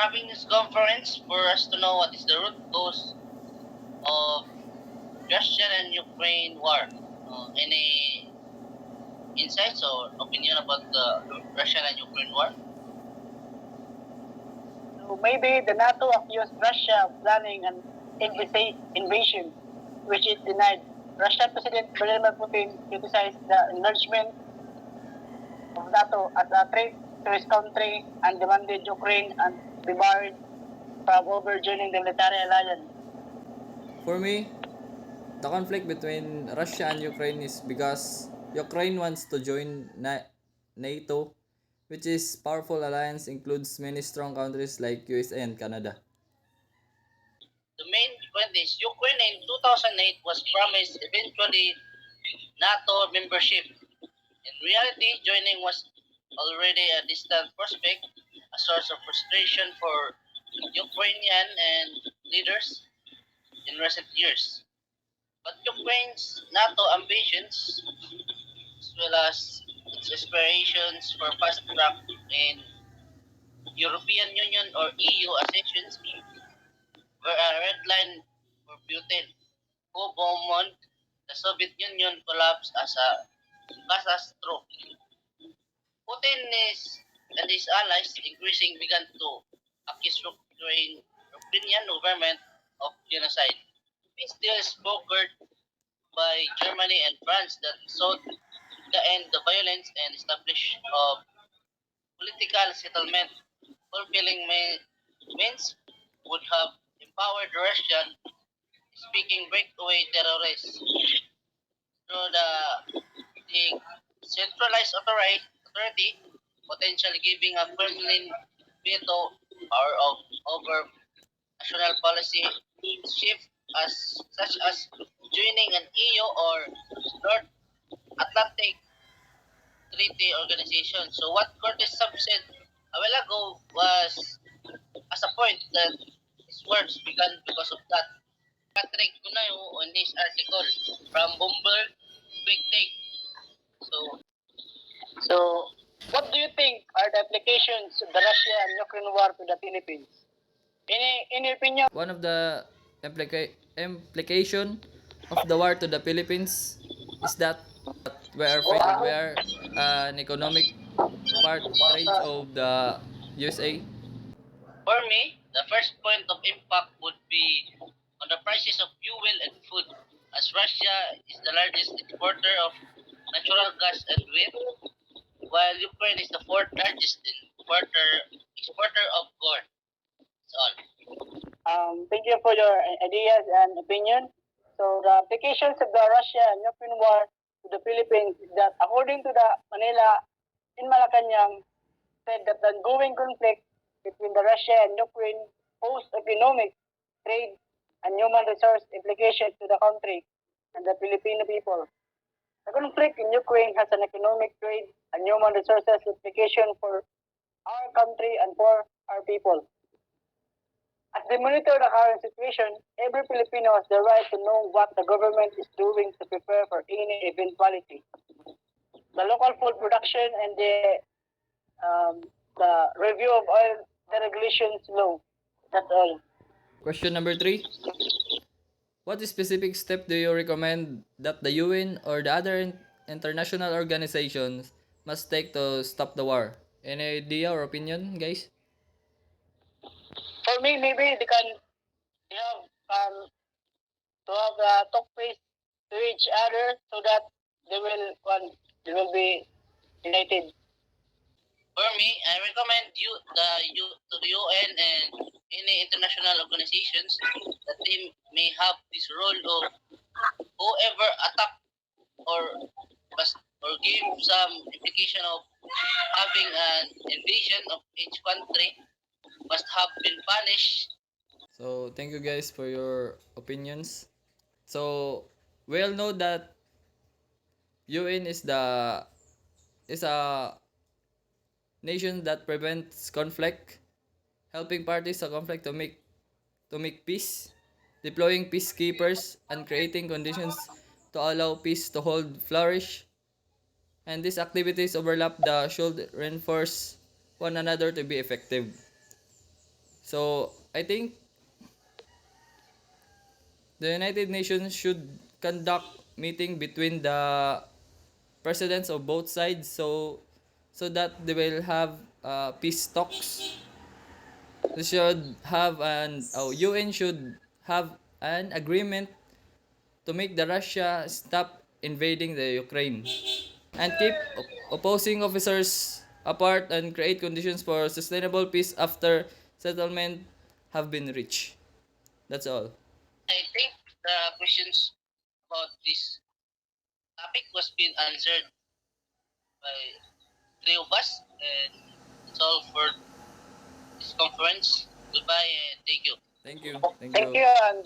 having this conference for us to know what is the root cause of Russian and Ukraine war. Any insights or opinion about the Russian and Ukraine war? So maybe the NATO accused Russia of planning an invasion, which it denied. Russian President Vladimir Putin criticized the enlargement of NATO as a threat to his country and demanded Ukraine and be barred from over joining the military alliance. For me, the conflict between Russia and Ukraine is because Ukraine wants to join NATO, which is powerful alliance includes many strong countries like USA and Canada. The main point is Ukraine in 2008 was promised eventually NATO membership. In reality, joining was already a distant prospect, a source of frustration for Ukrainian and leaders in recent years. But Ukraine's NATO ambitions, as well as its aspirations for fast track in European Union or EU accessions, were a red line for Putin, who bemoaned the Soviet Union collapse as a catastrophe. Putin and his allies increasingly began to accuse Ukrainian government of genocide. Peace deals brokered by Germany and France that sought to end the violence and establish a political settlement fulfilling means would have empowered Russian speaking breakaway terrorists through the centralized authority, potentially giving a permanent veto power over national policy shift as such as joining an EU or North Atlantic Treaty Organization. So what Curtis Sub said a while ago was as a point that his words began because of that. Patrick Cunayo on this article from Bloomberg Quick Take. So, what do you think are the applications of the Russia and Ukraine war to the Philippines? In your opinion? One of the implication of the war to the Philippines is that we are an economic part trade of the USA. For me, the first point of impact would be on the prices of fuel and food, as Russia is the largest exporter of natural gas and wheat, while Ukraine is the fourth largest exporter of corn. That's all. Thank you for your ideas and opinion. So the applications of the Russia and Ukraine war to the Philippines is that according to the Manila in Malacanang said that the ongoing conflict between the Russia and Ukraine pose economic, trade, and human resource implications to the country and the Filipino people. The conflict in Ukraine has an economic, trade, and human resources implication for our country and for our people. As they monitor the current situation, every Filipino has the right to know what the government is doing to prepare for any eventuality. The local food production and the review of oil deregulations law. That's all. Question number 3. What specific step do you recommend that the UN or the other international organizations must take to stop the war? Any idea or opinion, guys? For me, maybe they can have to have a talk face to each other so that they will be united. For me, I recommend to the UN and any international organizations that they may have this role of whoever attack or or give some implication of having an invasion of each country must have been punished. So, thank you guys for your opinions. So, we all know that UN is a nation that prevents conflict, helping parties to conflict to make peace, deploying peacekeepers and creating conditions to allow peace to hold flourish. And these activities overlap the should reinforce one another to be effective. So I think the United Nations should conduct meeting between the presidents of both sides, so that they will have peace talks. They should have UN should have an agreement to make the Russia stop invading the Ukraine and keep opposing officers apart and create conditions for sustainable peace after settlement have been reached. That's all. I think the questions about this topic was being answered by three of us, and that's all for this conference. Goodbye and thank you. Thank you. Thank Thank you. you, and